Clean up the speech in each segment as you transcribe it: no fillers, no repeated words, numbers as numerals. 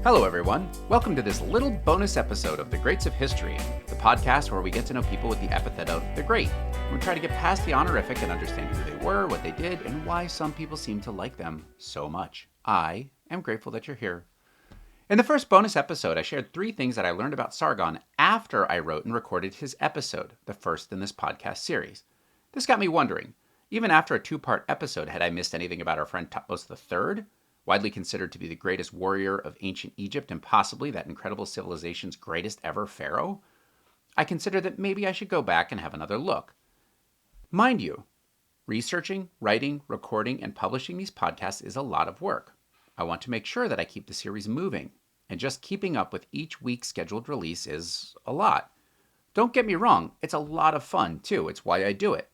Hello, everyone. Welcome to this little bonus episode of The Greats of History, the podcast where we get to know people with the epithet of the Great. And we try to get past the honorific and understand who they were, what they did, and why some people seem to like them so much. I am grateful that you're here. In the first bonus episode, I shared 3 things that I learned about Sargon after I wrote and recorded his episode, the first in this podcast series. This got me wondering, even after a 2-part episode, had I missed anything about our friend Thutmose III? Widely considered to be the greatest warrior of ancient Egypt and possibly that incredible civilization's greatest ever pharaoh? I considered that maybe I should go back and have another look. Mind you, researching, writing, recording, and publishing these podcasts is a lot of work. I want to make sure that I keep the series moving, and just keeping up with each week's scheduled release is a lot. Don't get me wrong, it's a lot of fun too, it's why I do it.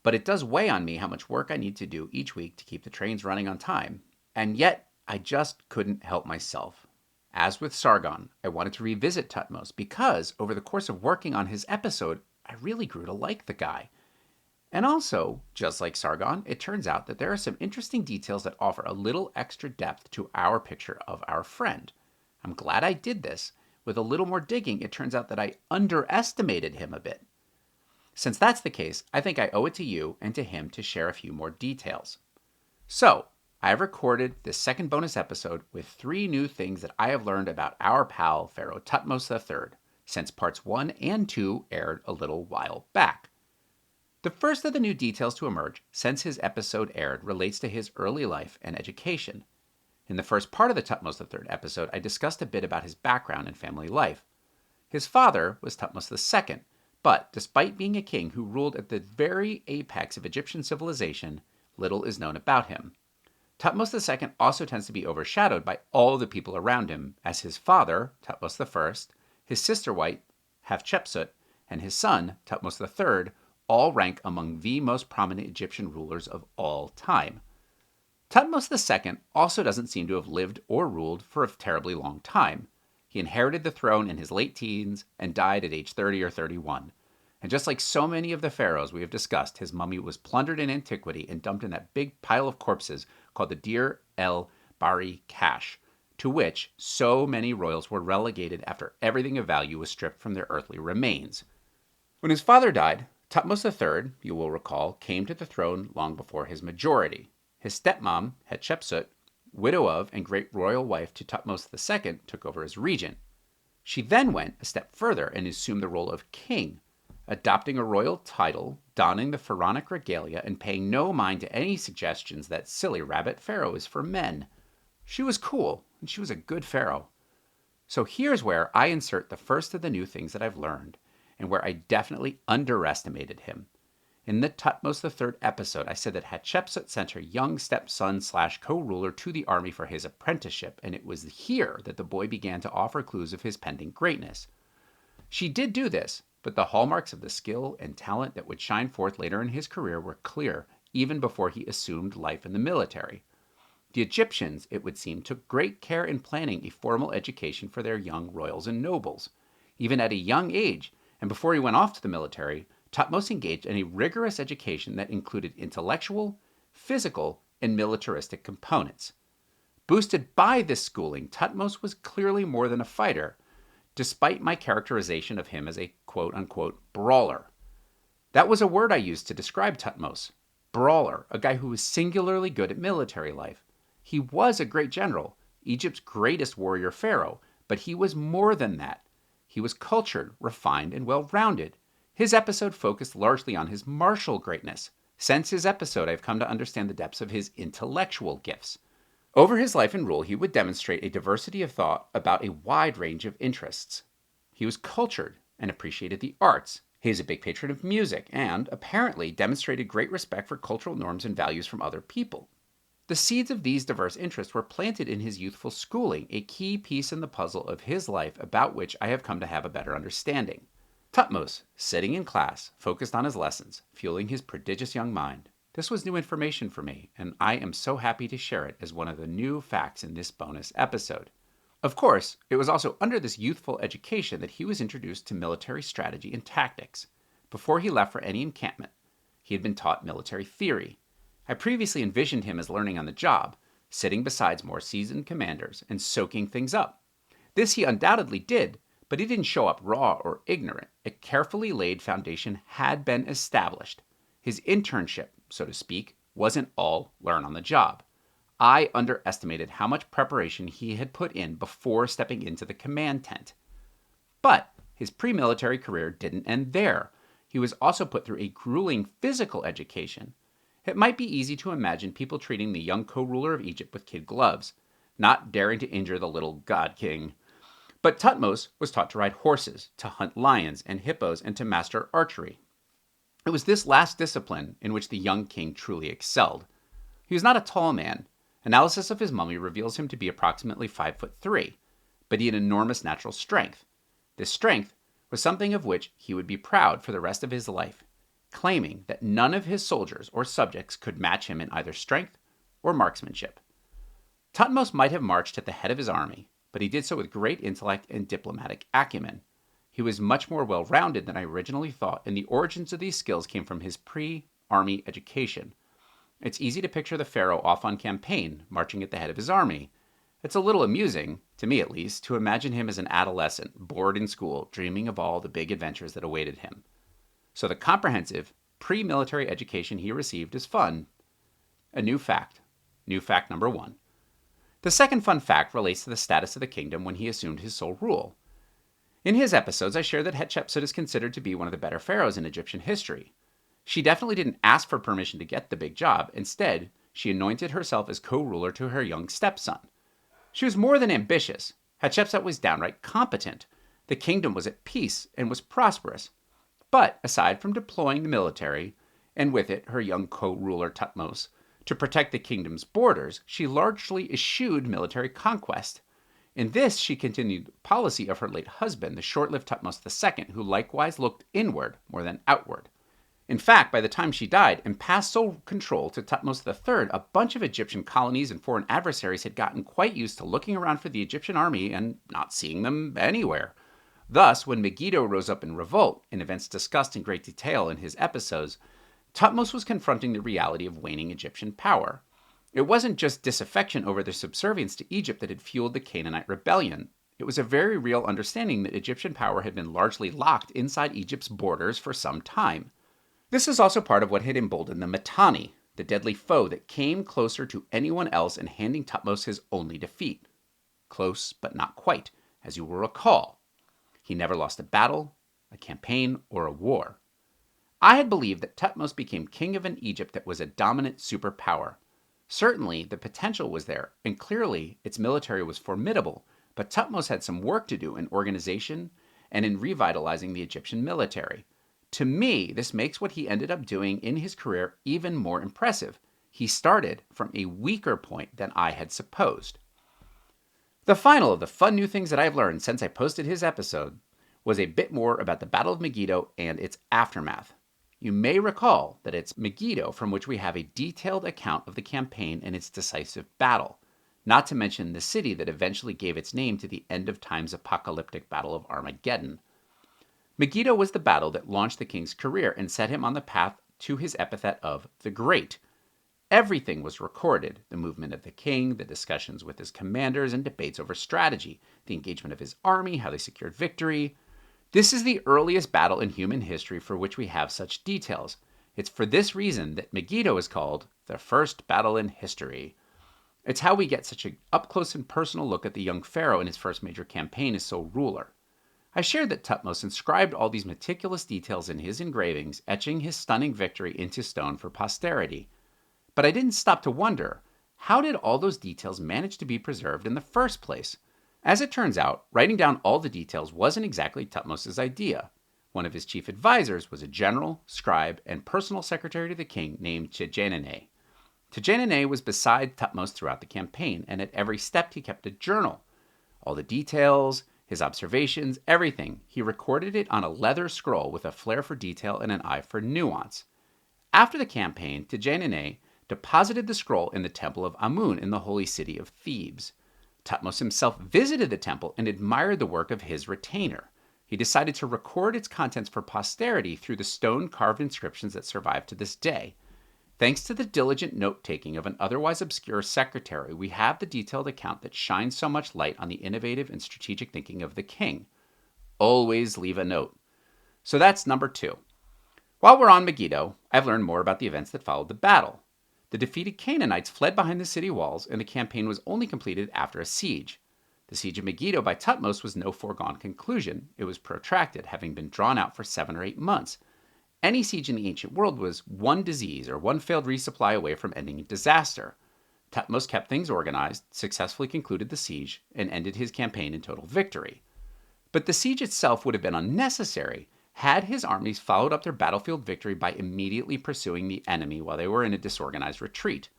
But it does weigh on me how much work I need to do each week to keep the trains running on time. And yet, I just couldn't help myself. As with Sargon, I wanted to revisit Thutmose because, over the course of working on his episode, I really grew to like the guy. And also, just like Sargon, it turns out that there are some interesting details that offer a little extra depth to our picture of our friend. I'm glad I did this. With a little more digging, it turns out that I underestimated him a bit. Since that's the case, I think I owe it to you and to him to share a few more details. So, I have recorded this second bonus episode with 3 new things that I have learned about our pal, Pharaoh Thutmose III, since parts 1 and 2 aired a little while back. The first of the new details to emerge since his episode aired relates to his early life and education. In the first part of the Thutmose III episode, I discussed a bit about his background and family life. His father was Thutmose II, but despite being a king who ruled at the very apex of Egyptian civilization, little is known about him. Thutmose II also tends to be overshadowed by all the people around him, as his father, Thutmose I, his sister wife, Hatshepsut, and his son, Thutmose III, all rank among the most prominent Egyptian rulers of all time. Thutmose II also doesn't seem to have lived or ruled for a terribly long time. He inherited the throne in his late teens and died at age 30 or 31. And just like so many of the pharaohs we have discussed, his mummy was plundered in antiquity and dumped in that big pile of corpses called the Deir el-Bahari Cache, to which so many royals were relegated after everything of value was stripped from their earthly remains. When his father died, Thutmose III, you will recall, came to the throne long before his majority. His stepmom, Hatshepsut, widow of and great royal wife to Thutmose II, took over as regent. She then went a step further and assumed the role of king, adopting a royal title, donning the pharaonic regalia, and paying no mind to any suggestions that silly rabbit pharaoh is for men. She was cool, and she was a good pharaoh. So here's where I insert the first of the new things that I've learned, and where I definitely underestimated him. In the Thutmose III episode, I said that Hatshepsut sent her young stepson/co-ruler to the army for his apprenticeship, and it was here that the boy began to offer clues of his pending greatness. She did do this, but the hallmarks of the skill and talent that would shine forth later in his career were clear even before he assumed life in the military. The Egyptians, it would seem, took great care in planning a formal education for their young royals and nobles. Even at a young age, and before he went off to the military, Thutmose engaged in a rigorous education that included intellectual, physical, and militaristic components. Boosted by this schooling, Thutmose was clearly more than a fighter, despite my characterization of him as a quote-unquote brawler. That was a word I used to describe Thutmose. Brawler, a guy who was singularly good at military life. He was a great general, Egypt's greatest warrior pharaoh, but he was more than that. He was cultured, refined, and well-rounded. His episode focused largely on his martial greatness. Since his episode, I've come to understand the depths of his intellectual gifts. Over his life and rule, he would demonstrate a diversity of thought about a wide range of interests. He was cultured and appreciated the arts. He is a big patron of music and, apparently, demonstrated great respect for cultural norms and values from other people. The seeds of these diverse interests were planted in his youthful schooling, a key piece in the puzzle of his life about which I have come to have a better understanding. Thutmose, sitting in class, focused on his lessons, fueling his prodigious young mind. This was new information for me, and I am so happy to share it as one of the new facts in this bonus episode. Of course, it was also under this youthful education that he was introduced to military strategy and tactics. Before he left for any encampment, he had been taught military theory. I previously envisioned him as learning on the job, sitting beside more seasoned commanders and soaking things up. This he undoubtedly did, but he didn't show up raw or ignorant. A carefully laid foundation had been established. His internship, so to speak, wasn't all learn on the job. I underestimated how much preparation he had put in before stepping into the command tent. But his pre-military career didn't end there. He was also put through a grueling physical education. It might be easy to imagine people treating the young co-ruler of Egypt with kid gloves, not daring to injure the little god king. But Thutmose was taught to ride horses, to hunt lions and hippos, and to master archery. It was this last discipline in which the young king truly excelled. He was not a tall man. Analysis of his mummy reveals him to be approximately 5'3", but he had enormous natural strength. This strength was something of which he would be proud for the rest of his life, claiming that none of his soldiers or subjects could match him in either strength or marksmanship. Thutmose might have marched at the head of his army, but he did so with great intellect and diplomatic acumen. He was much more well-rounded than I originally thought, and the origins of these skills came from his pre-army education. It's easy to picture the pharaoh off on campaign, marching at the head of his army. It's a little amusing, to me at least, to imagine him as an adolescent, bored in school, dreaming of all the big adventures that awaited him. So the comprehensive, pre-military education he received is fun. A new fact. New fact number 1. The second fun fact relates to the status of the kingdom when he assumed his sole rule. In his episodes, I shared that Hatshepsut is considered to be one of the better pharaohs in Egyptian history. She definitely didn't ask for permission to get the big job. Instead, she anointed herself as co-ruler to her young stepson. She was more than ambitious. Hatshepsut was downright competent. The kingdom was at peace and was prosperous. But aside from deploying the military, and with it her young co-ruler Thutmose, to protect the kingdom's borders, she largely eschewed military conquest. In this, she continued the policy of her late husband, the short-lived Thutmose II, who likewise looked inward more than outward. In fact, by the time she died and passed sole control to Thutmose III, a bunch of Egyptian colonies and foreign adversaries had gotten quite used to looking around for the Egyptian army and not seeing them anywhere. Thus, when Megiddo rose up in revolt, in events discussed in great detail in his episodes, Thutmose was confronting the reality of waning Egyptian power. It wasn't just disaffection over their subservience to Egypt that had fueled the Canaanite rebellion. It was a very real understanding that Egyptian power had been largely locked inside Egypt's borders for some time. This is also part of what had emboldened the Mitanni, the deadly foe that came closer to anyone else in handing Thutmose his only defeat. Close, but not quite, as you will recall. He never lost a battle, a campaign, or a war. I had believed that Thutmose became king of an Egypt that was a dominant superpower. Certainly, the potential was there, and clearly its military was formidable, but Thutmose had some work to do in organization and in revitalizing the Egyptian military. To me, this makes what he ended up doing in his career even more impressive. He started from a weaker point than I had supposed. The final of the fun new things that I've learned since I posted his episode was a bit more about the Battle of Megiddo and its aftermath. You may recall that it's Megiddo from which we have a detailed account of the campaign and its decisive battle, not to mention the city that eventually gave its name to the end of time's apocalyptic Battle of Armageddon. Megiddo was the battle that launched the king's career and set him on the path to his epithet of the Great. Everything was recorded: the movement of the king, the discussions with his commanders, and debates over strategy, the engagement of his army, how they secured victory. This is the earliest battle in human history for which we have such details. It's for this reason that Megiddo is called the first battle in history. It's how we get such an up-close and personal look at the young pharaoh in his first major campaign as sole ruler. I shared that Thutmose inscribed all these meticulous details in his engravings, etching his stunning victory into stone for posterity. But I didn't stop to wonder, how did all those details manage to be preserved in the first place? As it turns out, writing down all the details wasn't exactly Thutmose's idea. One of his chief advisors was a general, scribe, and personal secretary to the king named Tejenene. Tejenene was beside Thutmose throughout the campaign, and at every step he kept a journal. All the details, his observations, everything, he recorded it on a leather scroll with a flair for detail and an eye for nuance. After the campaign, Tejenene deposited the scroll in the temple of Amun in the holy city of Thebes. Thutmose himself visited the temple and admired the work of his retainer. He decided to record its contents for posterity through the stone-carved inscriptions that survive to this day. Thanks to the diligent note-taking of an otherwise obscure secretary, we have the detailed account that shines so much light on the innovative and strategic thinking of the king. Always leave a note. So that's number 2. While we're on Megiddo, I've learned more about the events that followed the battle. The defeated Canaanites fled behind the city walls, and the campaign was only completed after a siege. The siege of Megiddo by Thutmose was no foregone conclusion. It was protracted, having been drawn out for 7 or 8 months. Any siege in the ancient world was one disease or one failed resupply away from ending in disaster. Thutmose kept things organized, successfully concluded the siege, and ended his campaign in total victory. But the siege itself would have been unnecessary had his armies followed up their battlefield victory by immediately pursuing the enemy while they were in a disorganized retreat.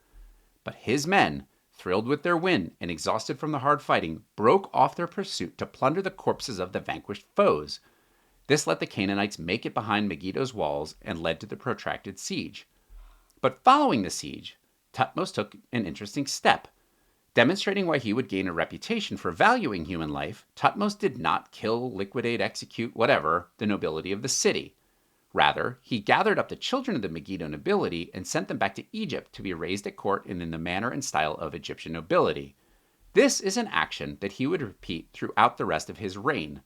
But his men, thrilled with their win and exhausted from the hard fighting, broke off their pursuit to plunder the corpses of the vanquished foes. This let the Canaanites make it behind Megiddo's walls and led to the protracted siege. But following the siege, Thutmose took an interesting step. Demonstrating why he would gain a reputation for valuing human life, Thutmose did not kill, liquidate, execute, whatever, the nobility of the city. Rather, he gathered up the children of the Megiddo nobility and sent them back to Egypt to be raised at court and in the manner and style of Egyptian nobility. This is an action that he would repeat throughout the rest of his reign.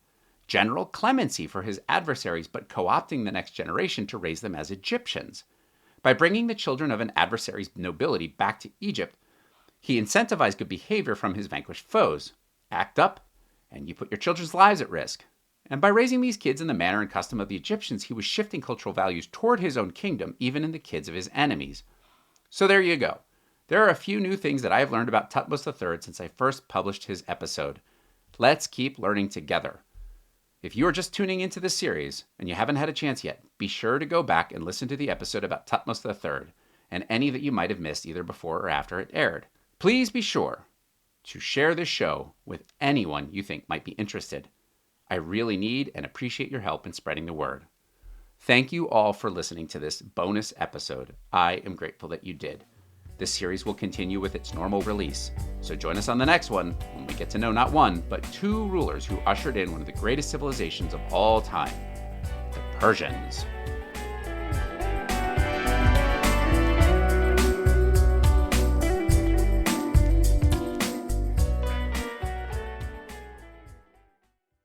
General clemency for his adversaries, but co-opting the next generation to raise them as Egyptians. By bringing the children of an adversary's nobility back to Egypt, he incentivized good behavior from his vanquished foes. Act up, and you put your children's lives at risk. And by raising these kids in the manner and custom of the Egyptians, he was shifting cultural values toward his own kingdom, even in the kids of his enemies. So there you go. There are a few new things that I have learned about Thutmose III since I first published his episode. Let's keep learning together. If you are just tuning into this series and you haven't had a chance yet, be sure to go back and listen to the episode about Thutmose III and any that you might have missed either before or after it aired. Please be sure to share this show with anyone you think might be interested. I really need and appreciate your help in spreading the word. Thank you all for listening to this bonus episode. I am grateful that you did. This series will continue with its normal release, so join us on the next one when we get to know not one, but 2 rulers who ushered in one of the greatest civilizations of all time, the Persians.